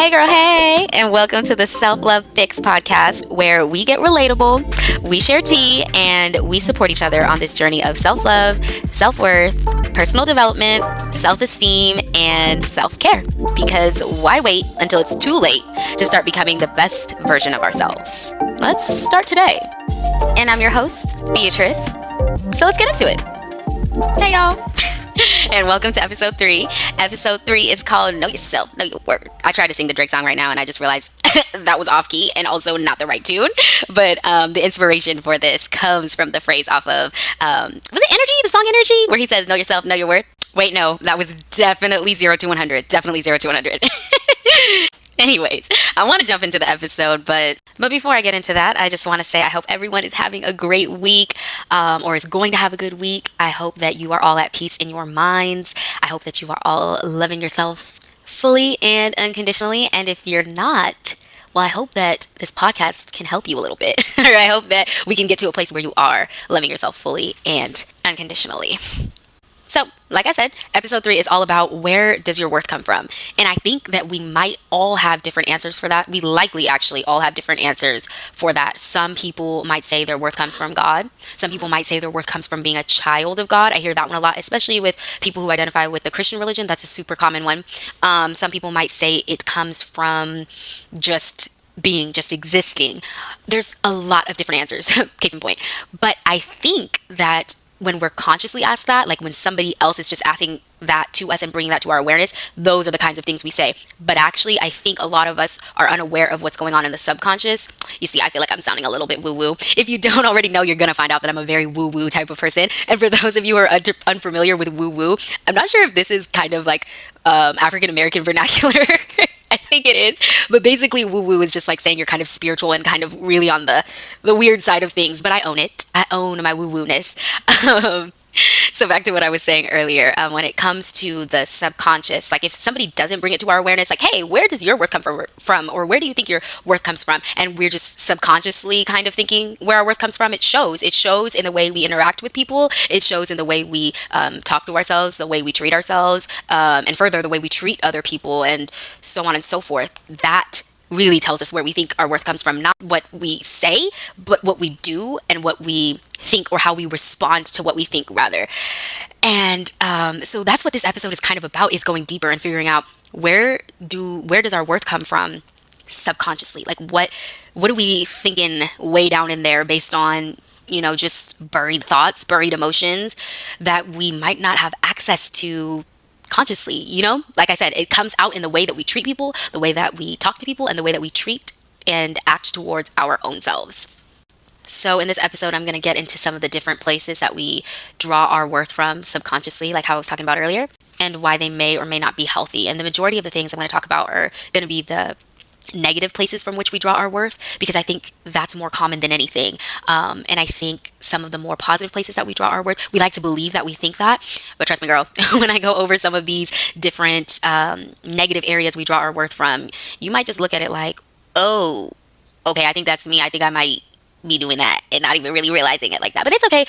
Hey girl, hey, and welcome to the Self-Love Fix podcast, where we get relatable, we share tea, and we support each other on this journey of self-love, self-worth, personal development, self-esteem, and self-care. Because why wait until it's too late to start becoming the best version of ourselves? Let's start today. And I'm your host, Beatrice. So let's get into it. Hey y'all. And welcome to episode 3. Episode 3 is called Know Yourself, Know Your Worth. I tried to sing the Drake song right now and I just realized that was off key and also not the right tune. But the inspiration for this comes from the phrase off of, was it Energy? The song Energy? Where he says, know yourself, know your worth. Wait, no, that was definitely 0 to 100. Definitely 0 to 100. Anyways, I want to jump into the episode, but before I get into that, I just want to say I hope everyone is having a great week, or is going to have a good week. I hope that you are all at peace in your minds. I hope that you are all loving yourself fully and unconditionally. And if you're not, well, I hope that this podcast can help you a little bit. Or I hope that we can get to a place where you are loving yourself fully and unconditionally. So, like I said, episode 3 is all about where does your worth come from? And I think that we might all have different answers for that. We likely actually all have different answers for that. Some people might say their worth comes from God. Some people might say their worth comes from being a child of God. I hear that one a lot, especially with people who identify with the Christian religion. That's a super common one. Some people might say it comes from just existing. There's a lot of different answers, case in point. But I think that when we're consciously asked that, like when somebody else is just asking that to us and bringing that to our awareness, those are the kinds of things we say. But actually, I think a lot of us are unaware of what's going on in the subconscious. You see, I feel like I'm sounding a little bit woo-woo. If you don't already know, you're going to find out that I'm a very woo-woo type of person. And for those of you who are unfamiliar with woo-woo, I'm not sure if this is kind of like African-American vernacular. I think it is. But basically, woo-woo is just like saying you're kind of spiritual and kind of really on the weird side of things. But I own it. I own my woo-woo-ness. So back to what I was saying earlier, when it comes to the subconscious, like if somebody doesn't bring it to our awareness, like, hey, where does your worth come from? Or where do you think your worth comes from? And we're just subconsciously kind of thinking where our worth comes from. It shows in the way we interact with people. It shows in the way we talk to ourselves, the way we treat ourselves, and further, the way we treat other people, and so on and so forth. That really tells us where we think our worth comes from, not what we say, but what we do and what we think, or how we respond to what we think, rather. And so that's what this episode is kind of about, is going deeper and figuring out where does our worth come from subconsciously? Like what are we thinking way down in there based on, just buried thoughts, buried emotions that we might not have access to consciously. Like I said, it comes out in the way that we treat people, the way that we talk to people, and the way that we treat and act towards our own selves. So in this episode, I'm going to get into some of the different places that we draw our worth from subconsciously, like how I was talking about earlier, and why they may or may not be healthy. And the majority of the things I'm going to talk about are going to be the negative places from which we draw our worth, because I think that's more common than anything. And I think some of the more positive places that we draw our worth, we like to believe that we think that, but trust me, girl, when I go over some of these different negative areas we draw our worth from, you might just look at it like, oh, okay, I think that's me. I think I might be doing that and not even really realizing it like that. But it's okay.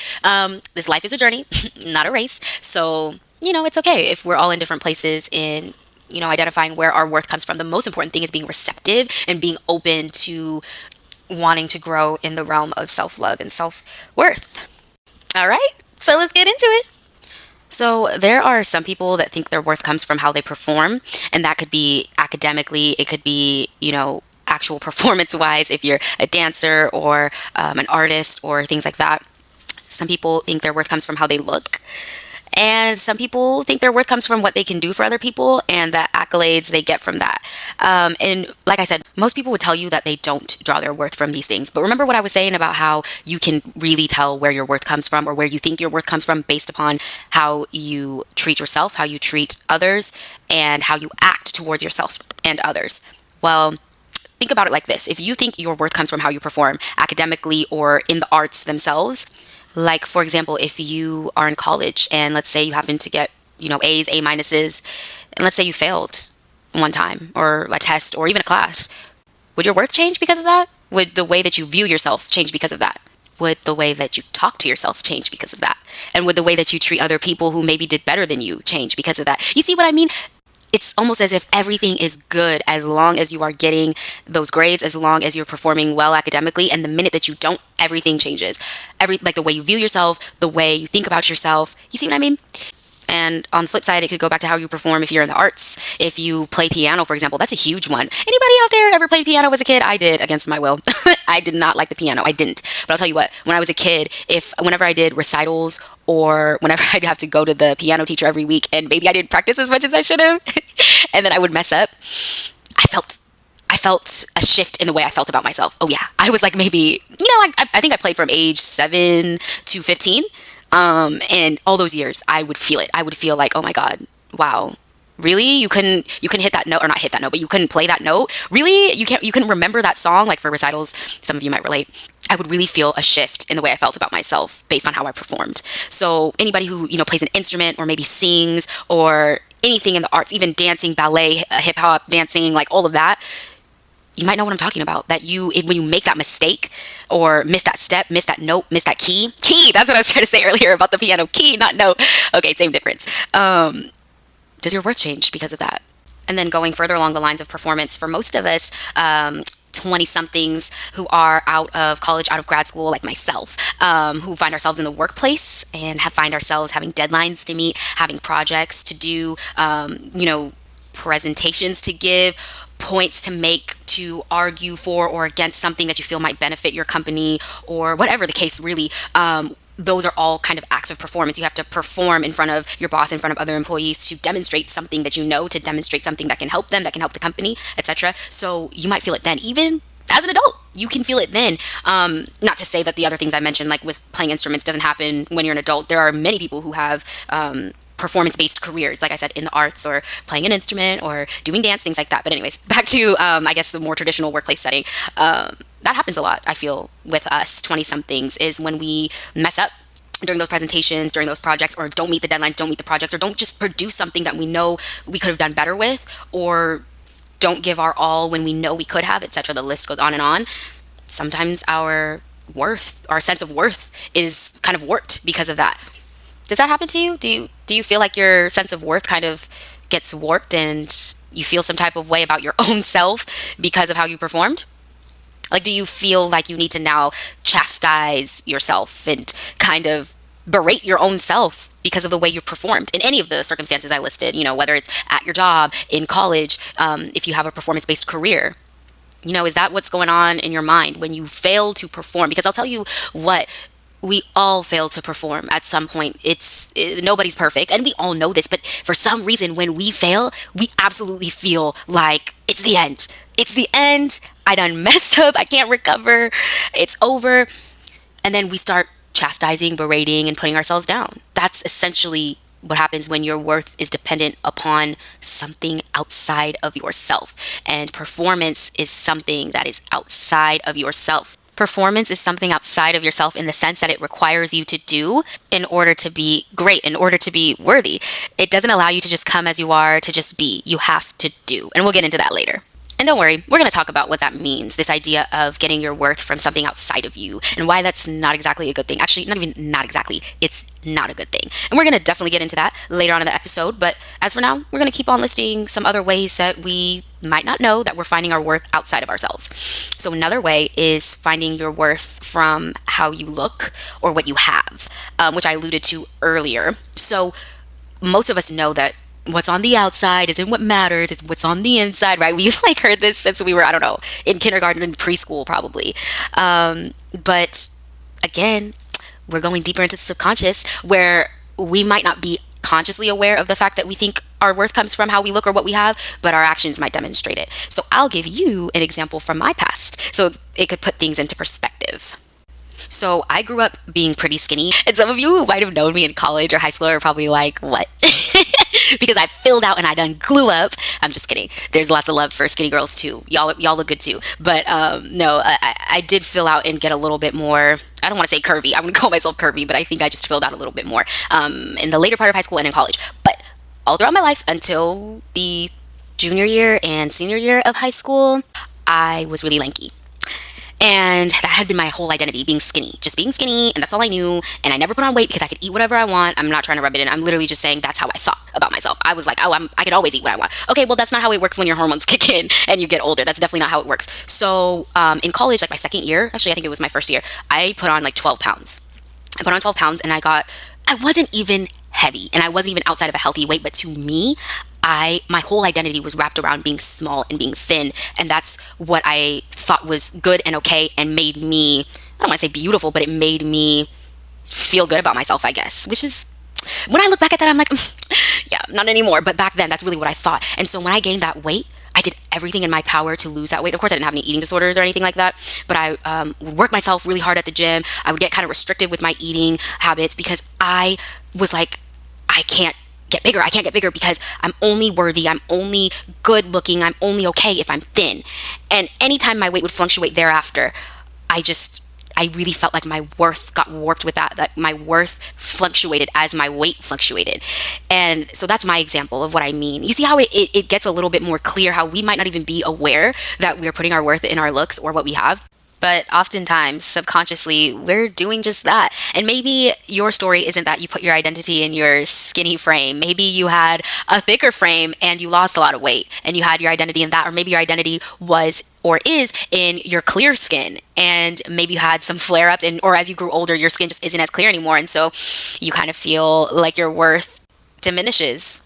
This life is a journey, not a race. So, it's okay if we're all in different places in identifying where our worth comes from. The most important thing is being receptive and being open to wanting to grow in the realm of self-love and self-worth. All right, so let's get into it. So there are some people that think their worth comes from how they perform, and that could be academically, it could be, actual performance-wise, if you're a dancer or an artist or things like that. Some people think their worth comes from how they look. And some people think their worth comes from what they can do for other people and the accolades they get from that. And like I said, most people would tell you that they don't draw their worth from these things. But remember what I was saying about how you can really tell where your worth comes from, or where you think your worth comes from, based upon how you treat yourself, how you treat others, and how you act towards yourself and others. Well, think about it like this. If you think your worth comes from how you perform academically or in the arts themselves, like, for example, if you are in college and let's say you happen to get, A's, A minuses, and let's say you failed one time or a test or even a class, would your worth change because of that? Would the way that you view yourself change because of that? Would the way that you talk to yourself change because of that? And would the way that you treat other people who maybe did better than you change because of that? You see what I mean? it's almost as if everything is good as long as you are getting those grades, as long as you're performing well academically. And the minute that you don't, everything changes. Like the way you view yourself, the way you think about yourself. You see what I mean? And on the flip side, it could go back to how you perform if you're in the arts. If you play piano, for example, that's a huge one. Anybody out there ever played piano as a kid? I did, against my will. I did not like the piano. I didn't. But I'll tell you what, when I was a kid, whenever I did recitals or whenever I'd have to go to the piano teacher every week and maybe I didn't practice as much as I should have, and then I would mess up, I felt a shift in the way I felt about myself. Oh yeah. I was like maybe, I think I played from age 7 to 15. And all those years, I would feel it. I would feel like, oh my God, wow, really? You couldn't hit that note, or not hit that note, but you couldn't play that note. Really? You couldn't remember that song? Like for recitals, some of you might relate. I would really feel a shift in the way I felt about myself based on how I performed. So anybody who, plays an instrument or maybe sings or anything in the arts, even dancing, ballet, hip hop, dancing, like all of that, you might know what I'm talking about. That when you make that mistake or miss that step, miss that note, miss that key, that's what I was trying to say earlier about the piano, key, not note. Okay, same difference. Does your worth change because of that? And then going further along the lines of performance, for most of us, 20-somethings who are out of college, out of grad school, like myself, who find ourselves in the workplace and find ourselves having deadlines to meet, having projects to do, presentations to give, points to make, to argue for or against something that you feel might benefit your company, or whatever the case really. Those are all kind of acts of performance. You have to perform in front of your boss, in front of other employees, to demonstrate something that you know, to demonstrate something that can help them, that can help the company, etc. So you might feel it then. Even as an adult, you can feel it then. Not to say that the other things I mentioned, like with playing instruments, doesn't happen when you're an adult. There are many people who have performance-based careers, like I said, in the arts or playing an instrument or doing dance, things like that. But anyways, back to, I guess, the more traditional workplace setting. That happens a lot, I feel, with us 20-somethings, is when we mess up during those presentations, during those projects, or don't meet the deadlines, don't meet the projects, or don't just produce something that we know we could have done better with, or don't give our all when we know we could have, etc. The list goes on and on. Sometimes our sense of worth is kind of warped because of that. Does that happen to you? Do you feel like your sense of worth kind of gets warped and you feel some type of way about your own self because of how you performed? Like, do you feel like you need to now chastise yourself and kind of berate your own self because of the way you performed in any of the circumstances I listed, whether it's at your job, in college, if you have a performance-based career? Is that what's going on in your mind when you fail to perform? Because I'll tell you what, we all fail to perform at some point. Nobody's perfect, and we all know this, but for some reason, when we fail, we absolutely feel like it's the end. It's the end. I done messed up. I can't recover. It's over. And then we start chastising, berating, and putting ourselves down. That's essentially what happens when your worth is dependent upon something outside of yourself. And performance is something that is outside of yourself. Performance is something outside of yourself in the sense that it requires you to do in order to be great, in order to be worthy. It doesn't allow you to just come as you are, to just be. You have to do. And we'll get into that later. And don't worry, we're going to talk about what that means, this idea of getting your worth from something outside of you, and why that's not exactly a good thing. Actually, not exactly. It's not a good thing. And we're going to definitely get into that later on in the episode. But as for now, we're going to keep on listing some other ways that we might not know that we're finding our worth outside of ourselves. So another way is finding your worth from how you look or what you have, which I alluded to earlier. So most of us know that what's on the outside isn't what matters. It's what's on the inside, right? We've heard this since we were, I don't know, in kindergarten and preschool probably. But again, we're going deeper into the subconscious, where we might not be consciously aware of the fact that we think our worth comes from how we look or what we have, but our actions might demonstrate it. So I'll give you an example from my past, so it could put things into perspective. So I grew up being pretty skinny, and some of you who might have known me in college or high school are probably like, what? Because I filled out and I done glue up. I'm just kidding. There's lots of love for skinny girls too. Y'all look good too. But no, I did fill out and get a little bit more, I don't want to say curvy. I'm going to call myself curvy, but I think I just filled out a little bit more in the later part of high school and in college. But all throughout my life until the junior year and senior year of high school, I was really lanky. And that had been my whole identity, being skinny, just being skinny. And that's all I knew. And I never put on weight because I could eat whatever I want. I'm not trying to rub it in. I'm literally just saying that's how I thought about myself. I was like, oh, I could always eat what I want. Okay, well, that's not how it works when your hormones kick in and you get older. That's definitely not how it works. So in college, like my second year, actually, I think it was my first year, I put on like 12 pounds. I put on 12 pounds and I wasn't even heavy and I wasn't even outside of a healthy weight. But to me, my whole identity was wrapped around being small and being thin. And that's what I thought was good and okay and made me, I don't want to say beautiful, but it made me feel good about myself, I guess, which is, when I look back at that, I'm like, yeah, not anymore. But back then, that's really what I thought. And so when I gained that weight, I did everything in my power to lose that weight. Of course, I didn't have any eating disorders or anything like that, but I would work myself really hard at the gym. I would get kind of restrictive with my eating habits because I was like, I can't get bigger. I can't get bigger because I'm only worthy. I'm only good looking. I'm only okay if I'm thin. And anytime my weight would fluctuate thereafter, I really felt like my worth got warped with that my worth fluctuated as my weight fluctuated. And so that's my example of what I mean. You see how it gets a little bit more clear how we might not even be aware that we're putting our worth in our looks or what we have. But oftentimes, subconsciously, we're doing just that. And maybe your story isn't that you put your identity in your skinny frame. Maybe you had a thicker frame and you lost a lot of weight and you had your identity in that. Or maybe your identity was or is in your clear skin. And maybe you had some flare-ups or as you grew older, your skin just isn't as clear anymore. And so you kind of feel like your worth diminishes.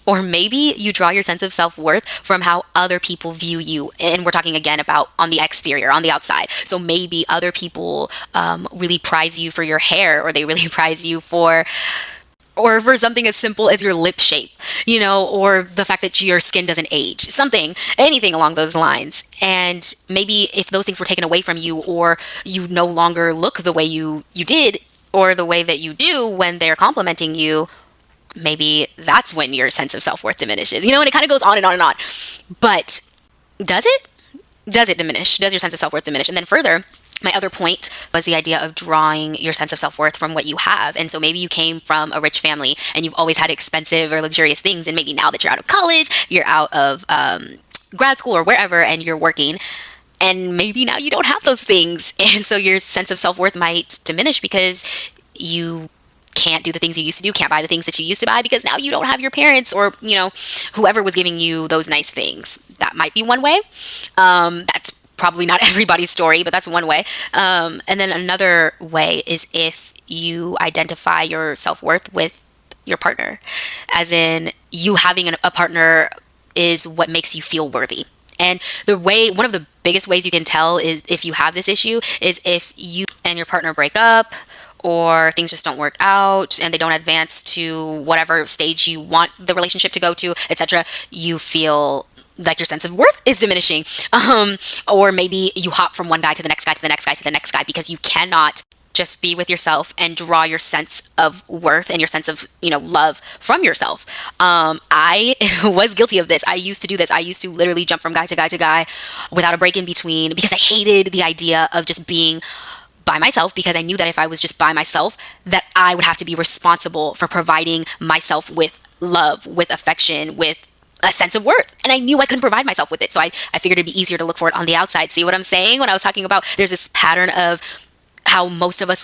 Or maybe you draw your sense of self-worth from how other people view you. And we're talking again about on the exterior, on the outside. So maybe other people really prize you for your hair, or they really prize you for something as simple as your lip shape, or the fact that your skin doesn't age, anything along those lines. And maybe if those things were taken away from you, or you no longer look the way you did, or the way that you do when they're complimenting you, maybe that's when your sense of self-worth diminishes, and it kind of goes on and on and on. But does it? Does it diminish? Does your sense of self-worth diminish? And then further, my other point was the idea of drawing your sense of self-worth from what you have. And so maybe you came from a rich family and you've always had expensive or luxurious things. And maybe now that you're out of college, you're out of grad school or wherever, and you're working, and maybe now you don't have those things. And so your sense of self-worth might diminish because you can't do the things you used to do, can't buy the things that you used to buy because now you don't have your parents or, whoever was giving you those nice things. That might be one way. That's probably not everybody's story, but that's one way. And then another way is if you identify your self-worth with your partner, as in you having a partner is what makes you feel worthy. And one of the biggest ways you can tell is if you have this issue is if you and your partner break up, or things just don't work out and they don't advance to whatever stage you want the relationship to go to, etc., you feel like your sense of worth is diminishing. Or maybe you hop from one guy to the next guy to the next guy to the next guy because you cannot just be with yourself and draw your sense of worth and your sense of, love from yourself. I was guilty of this. I used to do this. I used to literally jump from guy to guy to guy without a break in between because I hated the idea of just being by myself, because I knew that if I was just by myself, that I would have to be responsible for providing myself with love, with affection, with a sense of worth. And I knew I couldn't provide myself with it. So I figured it'd be easier to look for it on the outside. See what I'm saying? When I was talking about there's this pattern of how most of us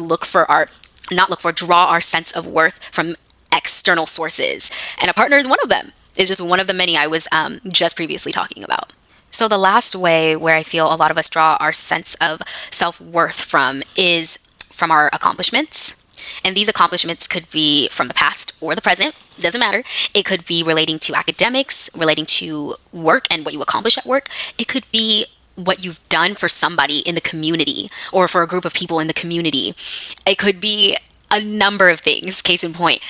draw our sense of worth from external sources. And a partner is one of them. It's just one of the many I was just previously talking about. So the last way where I feel a lot of us draw our sense of self-worth from is from our accomplishments. And these accomplishments could be from the past or the present, doesn't matter. It could be relating to academics, relating to work and what you accomplish at work. It could be what you've done for somebody in the community or for a group of people in the community. It could be a number of things, case in point.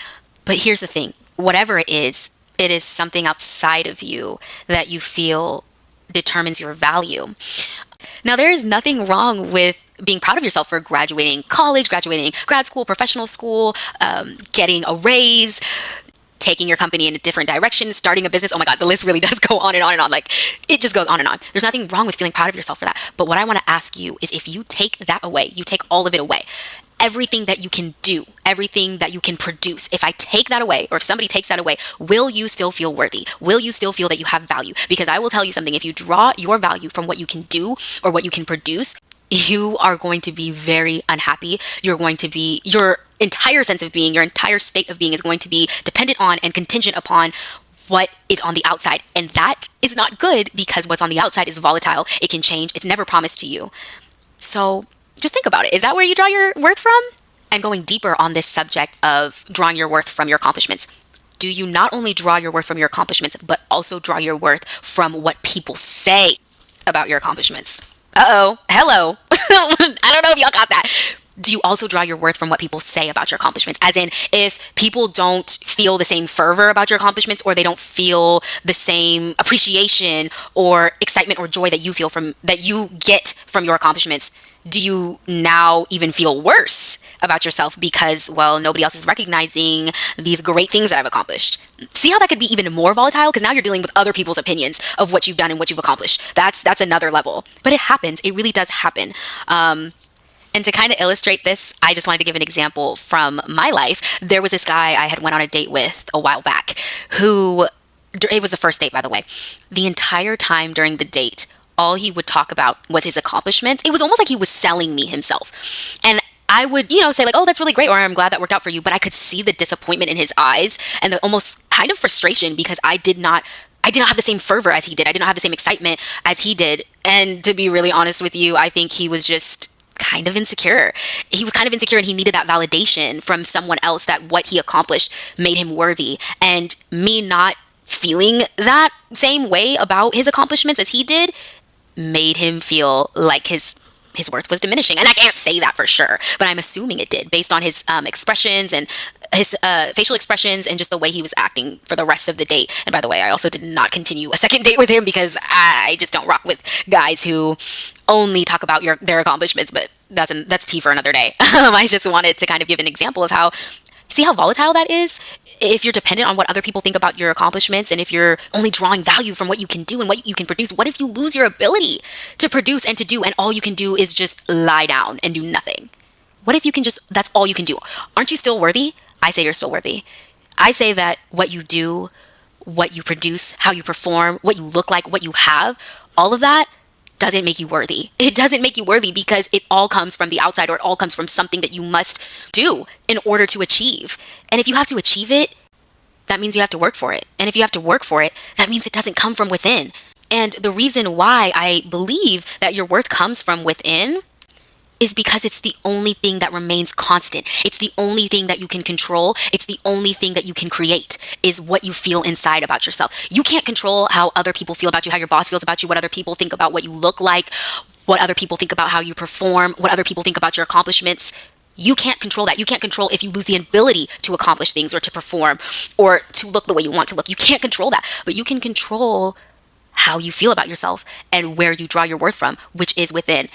But here's the thing, whatever it is something outside of you that you feel determines your value. Now, there is nothing wrong with being proud of yourself for graduating college, graduating grad school, professional school, getting a raise, taking your company in a different direction, starting a business. Oh my God, the list really does go on and on and on. Like, it just goes on and on. There's nothing wrong with feeling proud of yourself for that. But what I want to ask you is, if you take that away, you take all of it away, everything that you can do, everything that you can produce, if I take that away, or if somebody takes that away, will you still feel worthy? Will you still feel that you have value? Because I will tell you something, if you draw your value from what you can do or what you can produce, you are going to be very unhappy. You're going to be, your entire sense of being, your entire state of being is going to be dependent on and contingent upon what is on the outside. And that is not good, because what's on the outside is volatile. It can change. It's never promised to you. So just think about it. Is that where you draw your worth from? And going deeper on this subject of drawing your worth from your accomplishments, do you not only draw your worth from your accomplishments, but also draw your worth from what people say about your accomplishments? Uh-oh. Hello. I don't know if y'all got that. Do you also draw your worth from what people say about your accomplishments? As in, if people don't feel the same fervor about your accomplishments, or they don't feel the same appreciation or excitement or joy that you feel from, that you get from your accomplishments, do you now even feel worse about yourself because, well, nobody else is recognizing these great things that I've accomplished? See how that could be even more volatile? Because now you're dealing with other people's opinions of what you've done and what you've accomplished. That's another level. But it happens. It really does happen. And to kind of illustrate this, I just wanted to give an example from my life. There was this guy I had went on a date with a while back who, it was the first date, by the way. The entire time during the date, all he would talk about was his accomplishments. It was almost like he was selling me himself. And I would, say like, oh, that's really great, or I'm glad that worked out for you. But I could see the disappointment in his eyes and the almost kind of frustration, because I did not have the same fervor as he did. I did not have the same excitement as he did. And to be really honest with you, I think he was just kind of insecure. He was kind of insecure, and he needed that validation from someone else that what he accomplished made him worthy. And me not feeling that same way about his accomplishments as he did made him feel like his worth was diminishing. And I can't say that for sure, but I'm assuming it did, based on his expressions and his facial expressions and just the way he was acting for the rest of the date. And by the way, I also did not continue a second date with him, because I just don't rock with guys who only talk about their accomplishments. But that's tea for another day. I just wanted to kind of give an example of how, see how volatile that is? If you're dependent on what other people think about your accomplishments, and if you're only drawing value from what you can do and what you can produce, what if you lose your ability to produce and to do, and all you can do is just lie down and do nothing? What if you can just, that's all you can do? Aren't you still worthy? I say you're still worthy. I say that what you do, what you produce, how you perform, what you look like, what you have, all of that doesn't make you worthy. It doesn't make you worthy, because it all comes from the outside, or it all comes from something that you must do in order to achieve. And if you have to achieve it, that means you have to work for it. And if you have to work for it, that means it doesn't come from within. And the reason why I believe that your worth comes from within is because it's the only thing that remains constant. It's the only thing that you can control. It's the only thing that you can create, is what you feel inside about yourself. You can't control how other people feel about you, how your boss feels about you, what other people think about what you look like, what other people think about how you perform, what other people think about your accomplishments. You can't control that. You can't control if you lose the ability to accomplish things, or to perform, or to look the way you want to look. You can't control that. But you can control how you feel about yourself and where you draw your worth from, which is within.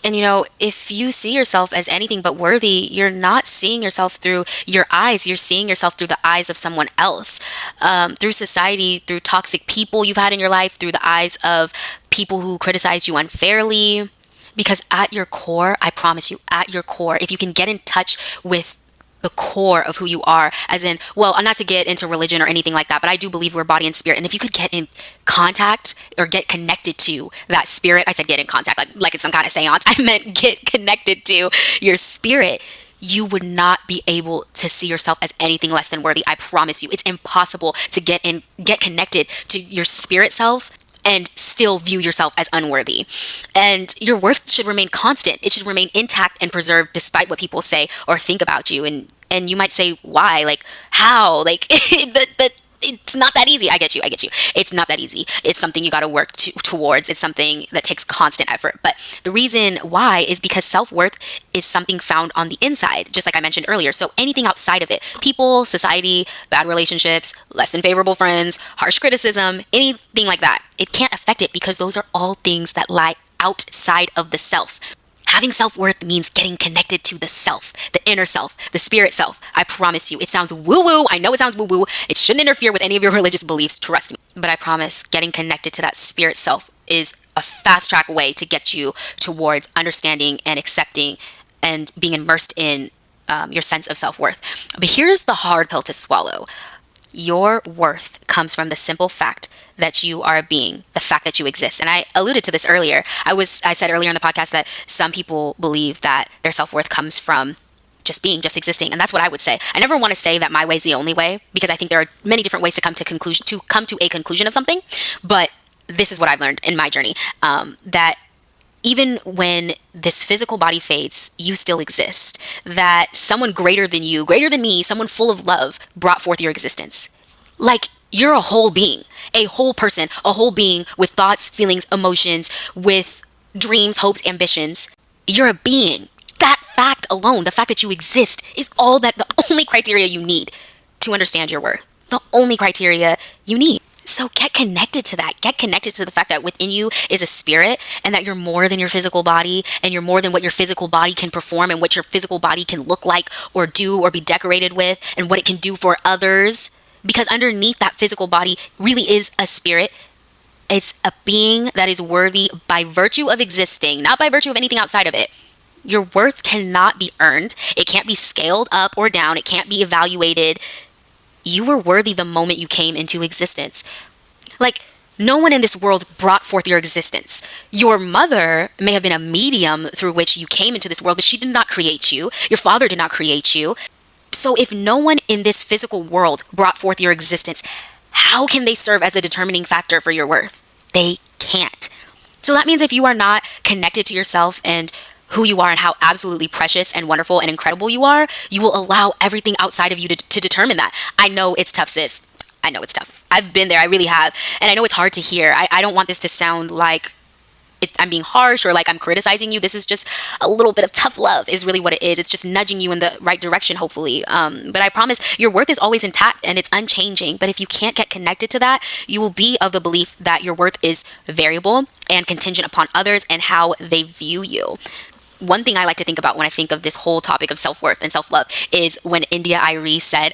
And if you see yourself as anything but worthy, you're not seeing yourself through your eyes. You're seeing yourself through the eyes of someone else, through society, through toxic people you've had in your life, through the eyes of people who criticize you unfairly. Because at your core, I promise you, at your core, if you can get in touch with the core of who you are, as in, well, not to get into religion or anything like that, but I do believe we're body and spirit. And if you could get in contact, or get connected to that spirit, I said get in contact, like it's some kind of seance. I meant get connected to your spirit. You would not be able to see yourself as anything less than worthy. I promise you, it's impossible to get connected to your spirit self and still view yourself as unworthy. And your worth should remain constant. It should remain intact and preserved, despite what people say or think about you. And you might say, why? Like, how? Like, but it's not that easy. I get you. It's not that easy. It's something you got to work towards. It's something that takes constant effort. But the reason why is because self-worth is something found on the inside, just like I mentioned earlier. So anything outside of it, people, society, bad relationships, less than favorable friends, harsh criticism, anything like that, it can't affect it, because those are all things that lie outside of the self. Having self-worth means getting connected to the self, the inner self, the spirit self. I promise you, it sounds woo-woo. I know it sounds woo-woo. It shouldn't interfere with any of your religious beliefs, trust me. But I promise, getting connected to that spirit self is a fast-track way to get you towards understanding and accepting and being immersed in your sense of self-worth. But here's the hard pill to swallow. Your worth comes from the simple fact that you are a being, the fact that you exist. And I alluded to this earlier. I said earlier in the podcast that some people believe that their self-worth comes from just being, just existing. And that's what I would say. I never want to say that my way is the only way, because I think there are many different ways to come to a conclusion of something. But this is what I've learned in my journey, that even when this physical body fades, you still exist. That someone greater than you, greater than me, someone full of love brought forth your existence. Like, you're a whole being, a whole person, a whole being with thoughts, feelings, emotions, with dreams, hopes, ambitions. You're a being. That fact alone, the fact that you exist, is the only criteria you need to understand your worth. The only criteria you need. So get connected to that. Get connected to the fact that within you is a spirit, and that you're more than your physical body, and you're more than what your physical body can perform and what your physical body can look like or do or be decorated with, and what it can do for others. Because underneath that physical body really is a spirit. It's a being that is worthy by virtue of existing, not by virtue of anything outside of it. Your worth cannot be earned. It can't be scaled up or down. It can't be evaluated. You were worthy the moment you came into existence. Like, no one in this world brought forth your existence. Your mother may have been a medium through which you came into this world, but she did not create you. Your father did not create you. So if no one in this physical world brought forth your existence, how can they serve as a determining factor for your worth? They can't. So that means if you are not connected to yourself and who you are and how absolutely precious and wonderful and incredible you are, you will allow everything outside of you to determine that. I know it's tough, sis. I know it's tough. I've been there. I really have. And I know it's hard to hear. I don't want this to sound like I'm being harsh or like I'm criticizing you. This is just a little bit of tough love is really what it is. It's just nudging you in the right direction, hopefully. But I promise your worth is always intact and it's unchanging. But if you can't get connected to that, you will be of the belief that your worth is variable and contingent upon others and how they view you. One thing I like to think about when I think of this whole topic of self-worth and self-love is when India Irie said,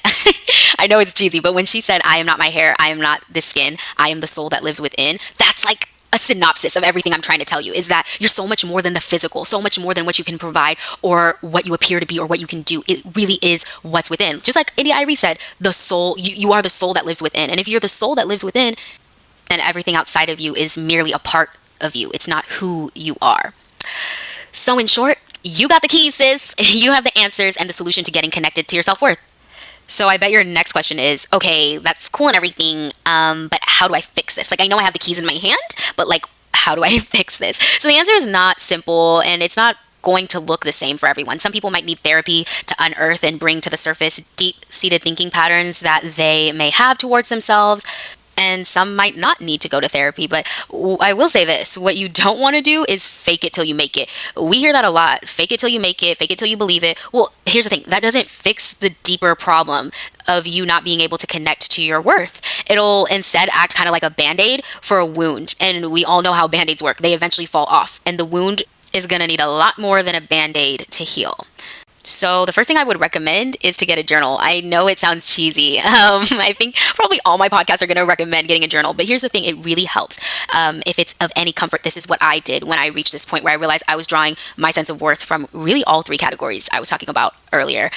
I know it's cheesy, but when she said, I am not my hair, I am not the skin, I am the soul that lives within, that's like a synopsis of everything I'm trying to tell you, is that you're so much more than the physical, so much more than what you can provide or what you appear to be or what you can do. It really is what's within. Just like India Irie said, the soul, you are the soul that lives within. And if you're the soul that lives within, then everything outside of you is merely a part of you. It's not who you are. So in short, you got the keys, sis. You have the answers and the solution to getting connected to your self-worth. So I bet your next question is, okay, that's cool and everything, but how do I fix this? Like, I know I have the keys in my hand, but like, how do I fix this? So the answer is not simple, and it's not going to look the same for everyone. Some people might need therapy to unearth and bring to the surface deep-seated thinking patterns that they may have towards themselves. And some might not need to go to therapy. But I will say this, what you don't want to do is fake it till you make it. We hear that a lot. Fake it till you make it. Fake it till you believe it. Well, here's the thing. That doesn't fix the deeper problem of you not being able to connect to your worth. It'll instead act kind of like a Band-Aid for a wound. And we all know how Band-Aids work. They eventually fall off. And the wound is going to need a lot more than a Band-Aid to heal. So the first thing I would recommend is to get a journal. I know it sounds cheesy. I think probably all my podcasts are going to recommend getting a journal. But here's the thing. It really helps. If it's of any comfort, this is what I did when I reached this point where I realized I was drawing my sense of worth from really all three categories I was talking about earlier.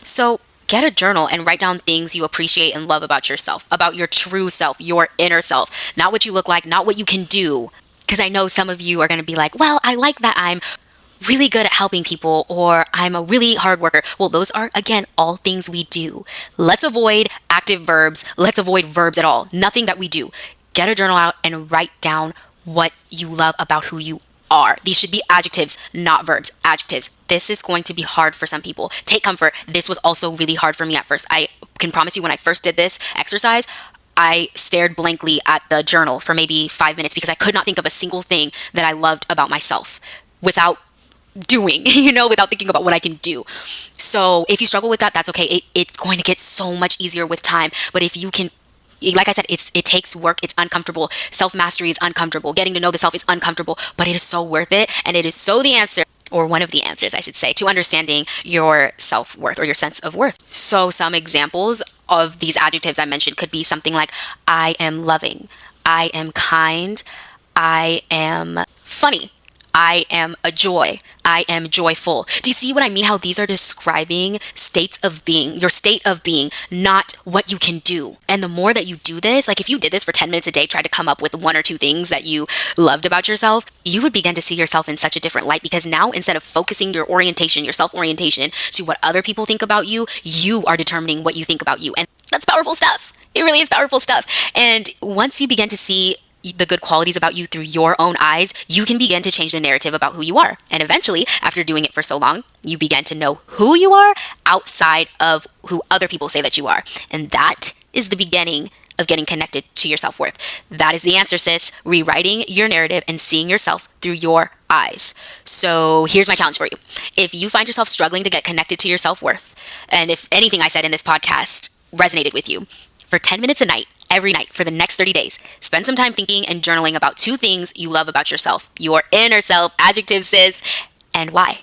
So get a journal and write down things you appreciate and love about yourself, about your true self, your inner self, not what you look like, not what you can do. Because I know some of you are going to be like, well, I like that I'm really good at helping people, or I'm a really hard worker. Well, those are, again, all things we do. Let's avoid active verbs. Let's avoid verbs at all. Nothing that we do. Get a journal out and write down what you love about who you are. These should be adjectives, not verbs. Adjectives. This is going to be hard for some people. Take comfort. This was also really hard for me at first. I can promise you when I first did this exercise, I stared blankly at the journal for maybe 5 minutes because I could not think of a single thing that I loved about myself without doing, without thinking about what I can do. So if you struggle with that, that's okay. It's going to get so much easier with time. But if you can, like I said, it takes work. It's uncomfortable. Self-mastery is uncomfortable. Getting to know the self is uncomfortable, but it is so worth it. And it is so the answer, or one of the answers, I should say, to understanding your self-worth or your sense of worth. So some examples of these adjectives I mentioned could be something like, I am loving, I am kind, I am funny, I am a joy. I am joyful. Do you see what I mean? How these are describing states of being, your state of being, not what you can do. And the more that you do this, like if you did this for 10 minutes a day, try to come up with one or two things that you loved about yourself, you would begin to see yourself in such a different light, because now instead of focusing your orientation, your self-orientation to what other people think about you, you are determining what you think about you. And that's powerful stuff. It really is powerful stuff. And once you begin to see the good qualities about you through your own eyes, you can begin to change the narrative about who you are. And eventually, after doing it for so long, you begin to know who you are outside of who other people say that you are. And that is the beginning of getting connected to your self-worth. That is the answer, sis. Rewriting your narrative and seeing yourself through your eyes. So here's my challenge for you. If you find yourself struggling to get connected to your self-worth, and if anything I said in this podcast resonated with you, for 10 minutes a night, every night for the next 30 days, spend some time thinking and journaling about 2 things you love about yourself, your inner self, adjective, sis, and why.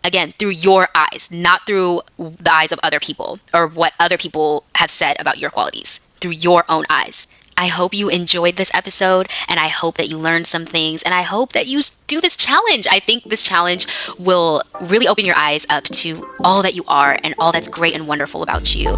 Again, through your eyes, not through the eyes of other people or what other people have said about your qualities, through your own eyes. I hope you enjoyed this episode, and I hope that you learned some things, and I hope that you do this challenge. I think this challenge will really open your eyes up to all that you are and all that's great and wonderful about you.